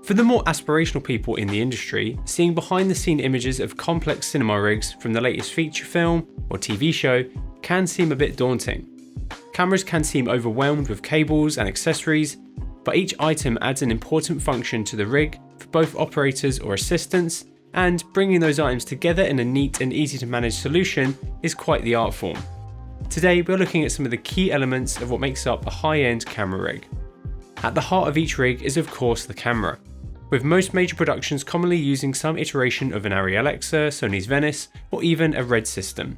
For the more aspirational people in the industry, seeing behind the scene images of complex cinema rigs from the latest feature film or TV show can seem a bit daunting. Cameras can seem overwhelmed with cables and accessories, but each item adds an important function to the rig for both operators or assistants, and bringing those items together in a neat and easy to manage solution is quite the art form. Today we're looking at some of the key elements of what makes up a high-end camera rig. At the heart of each rig is of course the camera, with most major productions commonly using some iteration of an Arri Alexa, Sony's Venice, or even a RED system.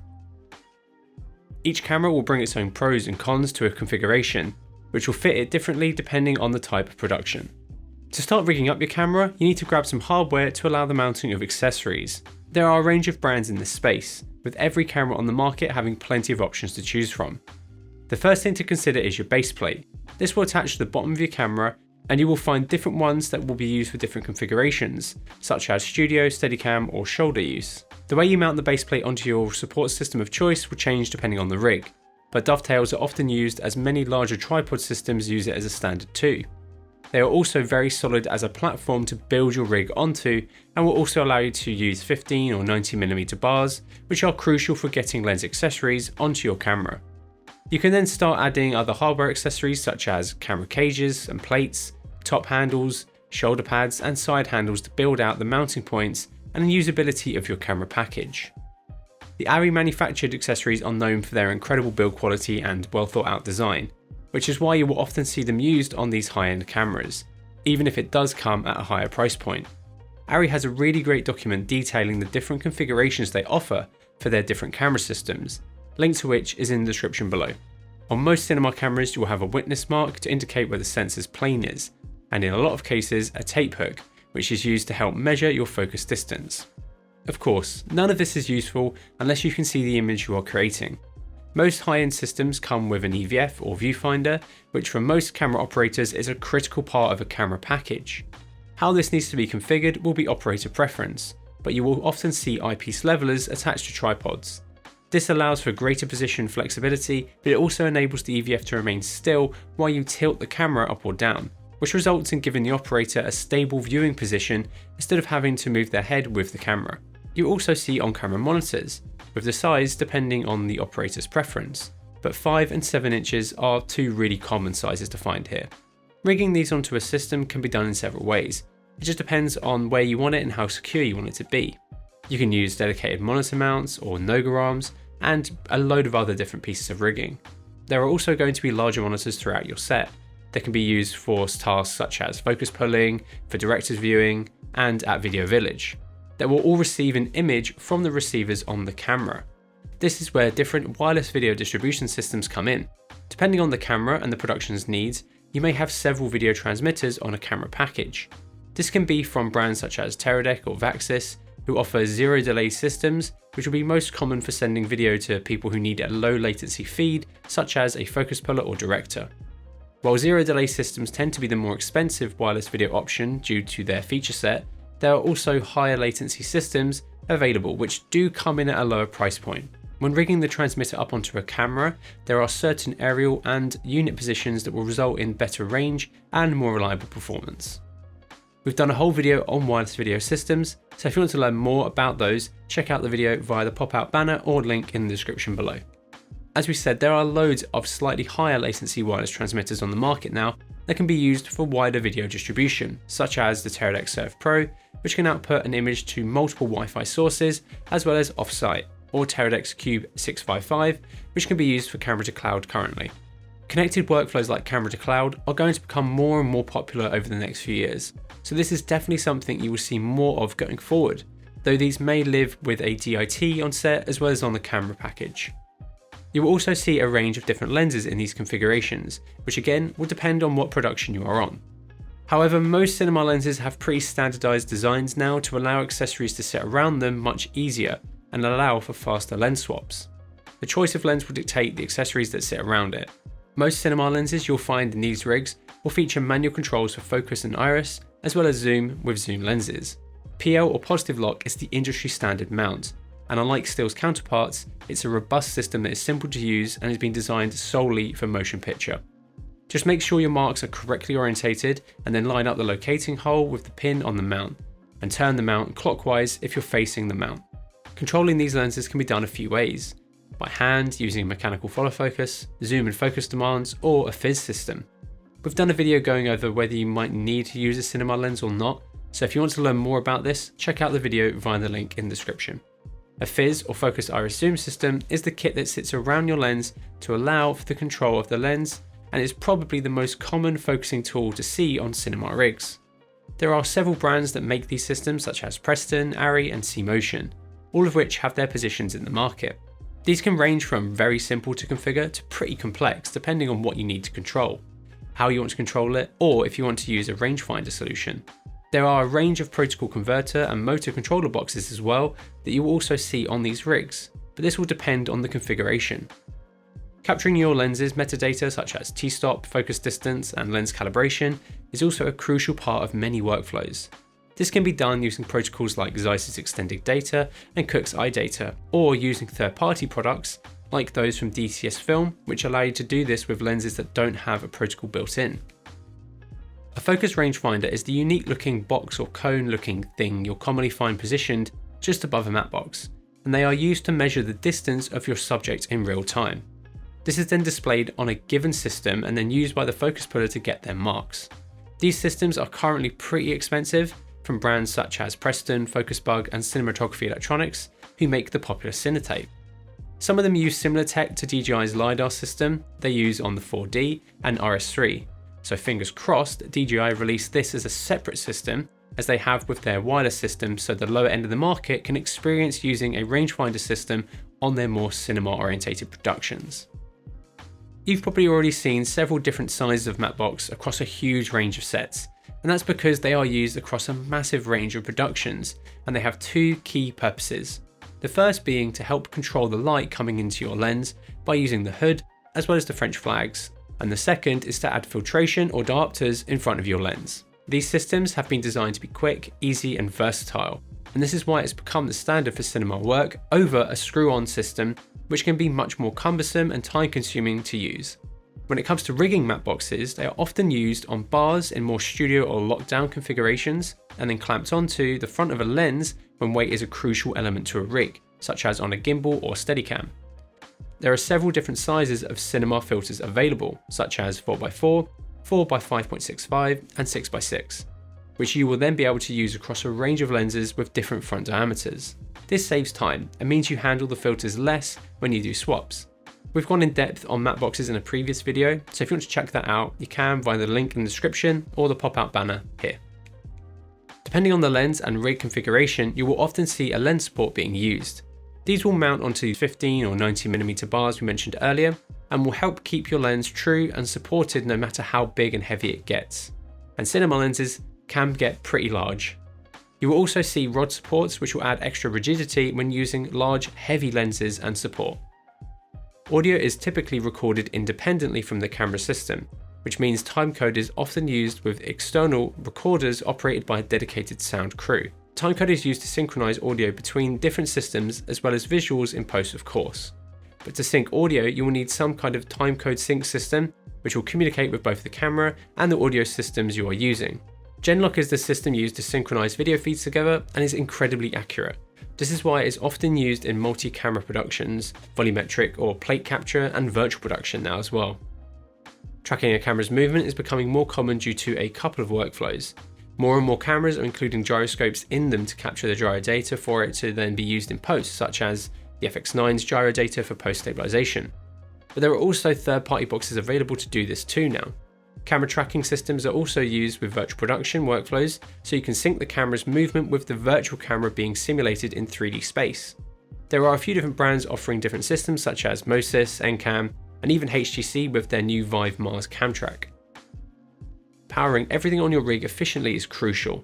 Each camera will bring its own pros and cons to a configuration, which will fit it differently depending on the type of production. To start rigging up your camera, you need to grab some hardware to allow the mounting of accessories. There are a range of brands in this space, with every camera on the market having plenty of options to choose from. The first thing to consider is your base plate. This will attach to the bottom of your camera, and you will find different ones that will be used for different configurations, such as studio, steadicam, or shoulder use. The way you mount the base plate onto your support system of choice will change depending on the rig, but dovetails are often used as many larger tripod systems use it as a standard too. They are also very solid as a platform to build your rig onto, and will also allow you to use 15 or 90mm bars, which are crucial for getting lens accessories onto your camera. You can then start adding other hardware accessories such as camera cages and plates, top handles, shoulder pads and side handles to build out the mounting points and usability of your camera package. The Arri manufactured accessories are known for their incredible build quality and well thought out design, which is why you will often see them used on these high-end cameras, even if it does come at a higher price point. Arri has a really great document detailing the different configurations they offer for their different camera systems, link to which is in the description below. On most cinema cameras you will have a witness mark to indicate where the sensor's plane is, and in a lot of cases a tape hook, which is used to help measure your focus distance. Of course, none of this is useful unless you can see the image you are creating. Most high-end systems come with an EVF or viewfinder, which for most camera operators is a critical part of a camera package. How this needs to be configured will be operator preference, but you will often see eyepiece levelers attached to tripods. This allows for greater position flexibility, but it also enables the EVF to remain still while you tilt the camera up or down, which results in giving the operator a stable viewing position instead of having to move their head with the camera. You also see on-camera monitors, with the size depending on the operator's preference, but 5 and 7 inches are two really common sizes to find here. Rigging these onto a system can be done in several ways. It just depends on where you want it and how secure you want it to be. You can use dedicated monitor mounts or Noga arms, and a load of other different pieces of rigging. There are also going to be larger monitors throughout your set. They can be used for tasks such as focus pulling, for director's viewing, and at Video Village. They will all receive an image from the receivers on the camera. This is where different wireless video distribution systems come in. Depending on the camera and the production's needs, you may have several video transmitters on a camera package. This can be from brands such as Teradek or Vaxis, who offer zero delay systems, which will be most common for sending video to people who need a low latency feed, such as a focus puller or director. While zero delay systems tend to be the more expensive wireless video option due to their feature set, there are also higher latency systems available which do come in at a lower price point. When rigging the transmitter up onto a camera, there are certain aerial and unit positions that will result in better range and more reliable performance. We've done a whole video on wireless video systems, so if you want to learn more about those, check out the video via the pop-out banner or link in the description below. As we said, there are loads of slightly higher latency wireless transmitters on the market now that can be used for wider video distribution, such as the Teradek Surf Pro, which can output an image to multiple Wi-Fi sources as well as off-site, or Teradek's Cube 655, which can be used for camera to cloud currently. Connected workflows like camera to cloud are going to become more and more popular over the next few years, so this is definitely something you will see more of going forward, though these may live with a DIT on set as well as on the camera package. You will also see a range of different lenses in these configurations, which again will depend on what production you are on. However, most cinema lenses have pretty standardized designs now to allow accessories to sit around them much easier and allow for faster lens swaps. The choice of lens will dictate the accessories that sit around it. Most cinema lenses you'll find in these rigs will feature manual controls for focus and iris, as well as zoom with zoom lenses. PL or positive lock is the industry standard mount, and unlike Still's counterparts, it's a robust system that is simple to use and has been designed solely for motion picture. Just make sure your marks are correctly orientated and then line up the locating hole with the pin on the mount, and turn the mount clockwise if you're facing the mount. Controlling these lenses can be done a few ways: by hand using a mechanical follow focus, zoom and focus demands, or a fizz system. We've done a video going over whether you might need to use a cinema lens or not, so if you want to learn more about this, check out the video via the link in the description. A fizz or focused iris zoom system is the kit that sits around your lens to allow for the control of the lens, and is probably the most common focusing tool to see on cinema rigs. There are several brands that make these systems such as Preston, Arri and C-Motion, all of which have their positions in the market. These can range from very simple to configure to pretty complex depending on what you need to control, how you want to control it, or if you want to use a rangefinder solution. There are a range of protocol converter and motor controller boxes as well that you will also see on these rigs, but this will depend on the configuration. Capturing your lens's metadata such as t-stop, focus distance and lens calibration is also a crucial part of many workflows. This can be done using protocols like Zeiss's extended data and Cook's iData, or using third-party products like those from DTS Film, which allow you to do this with lenses that don't have a protocol built in. A focus rangefinder is the unique looking box or cone looking thing you'll commonly find positioned just above a matte box, and they are used to measure the distance of your subject in real time. This is then displayed on a given system and then used by the focus puller to get their marks. These systems are currently pretty expensive, from brands such as Preston, Focusbug and Cinematography Electronics, who make the popular Cinetape. Some of them use similar tech to DJI's LiDAR system they use on the 4D and RS3, so fingers crossed DJI release this as a separate system as they have with their wireless system, so the lower end of the market can experience using a rangefinder system on their more cinema orientated productions. You've probably already seen several different sizes of matte box across a huge range of sets, and that's because they are used across a massive range of productions, and they have two key purposes. The first being to help control the light coming into your lens by using the hood as well as the French flags, and the second is to add filtration or diopters in front of your lens. These systems have been designed to be quick, easy and versatile, and this is why it's become the standard for cinema work over a screw-on system, which can be much more cumbersome and time-consuming to use. When it comes to rigging matte boxes, they are often used on bars in more studio or lockdown configurations, and then clamped onto the front of a lens when weight is a crucial element to a rig, such as on a gimbal or Steadicam. There are several different sizes of cinema filters available, such as 4x4, 4x5.65 and 6x6, which you will then be able to use across a range of lenses with different front diameters. This saves time and means you handle the filters less when you do swaps. We've gone in depth on matte boxes in a previous video, so if you want to check that out, you can via the link in the description or the pop-out banner here. Depending on the lens and rig configuration, you will often see a lens support being used. These will mount onto 15 or 90mm bars we mentioned earlier, and will help keep your lens true and supported no matter how big and heavy it gets. And cinema lenses can get pretty large. You will also see rod supports which will add extra rigidity when using large, heavy lenses and support. Audio is typically recorded independently from the camera system, which means timecode is often used with external recorders operated by a dedicated sound crew. Timecode is used to synchronize audio between different systems as well as visuals in post, of course. But to sync audio, you will need some kind of timecode sync system which will communicate with both the camera and the audio systems you are using. Genlock is the system used to synchronize video feeds together and is incredibly accurate. This is why it is often used in multi-camera productions, volumetric or plate capture and virtual production now as well. Tracking a camera's movement is becoming more common due to a couple of workflows. More and more cameras are including gyroscopes in them to capture the gyro data for it to then be used in post, such as the FX9's gyro data for post-stabilization. But there are also third-party boxes available to do this too now. Camera tracking systems are also used with virtual production workflows, so you can sync the camera's movement with the virtual camera being simulated in 3D space. There are a few different brands offering different systems such as Mosys, Encam, and even HTC with their new Vive Mars Camtrack. Powering everything on your rig efficiently is crucial.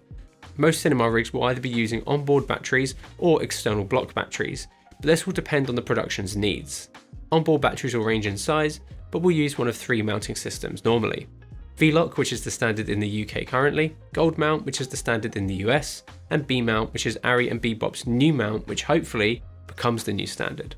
Most cinema rigs will either be using onboard batteries or external block batteries, but this will depend on the production's needs. Onboard batteries will range in size, but will use one of three mounting systems normally. V-Lock, which is the standard in the UK currently, Gold Mount, which is the standard in the US, and B-Mount, which is Arri and Bebop's new mount, which hopefully becomes the new standard.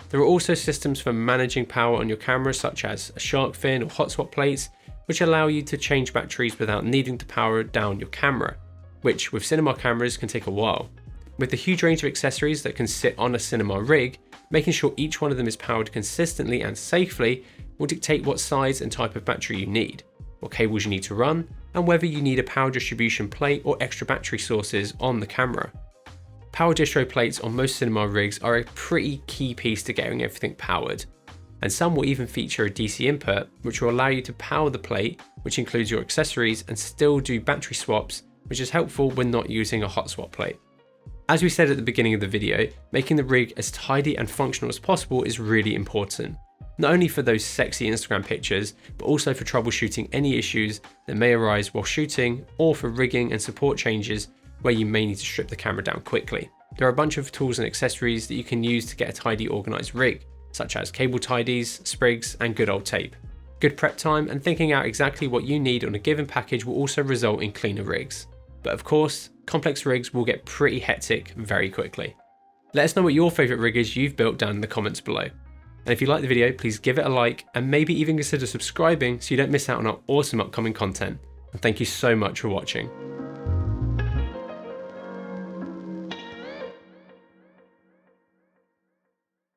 There are also systems for managing power on your camera, such as a shark fin or hot swap plates, which allow you to change batteries without needing to power down your camera, which with cinema cameras can take a while. With the huge range of accessories that can sit on a cinema rig, making sure each one of them is powered consistently and safely will dictate what size and type of battery you need, what cables you need to run, and whether you need a power distribution plate or extra battery sources on the camera. Power distro plates on most cinema rigs are a pretty key piece to getting everything powered, and some will even feature a DC input which will allow you to power the plate, which includes your accessories, and still do battery swaps, which is helpful when not using a hot swap plate. As we said at the beginning of the video, making the rig as tidy and functional as possible is really important, not only for those sexy Instagram pictures, but also for troubleshooting any issues that may arise while shooting, or for rigging and support changes where you may need to strip the camera down quickly. There are a bunch of tools and accessories that you can use to get a tidy, organised rig, such as cable tidies, sprigs, and good old tape. Good prep time and thinking out exactly what you need on a given package will also result in cleaner rigs. But of course, complex rigs will get pretty hectic very quickly. Let us know what your favourite rig is you've built down in the comments below. And if you like the video, please give it a like and maybe even consider subscribing so you don't miss out on our awesome upcoming content. And thank you so much for watching.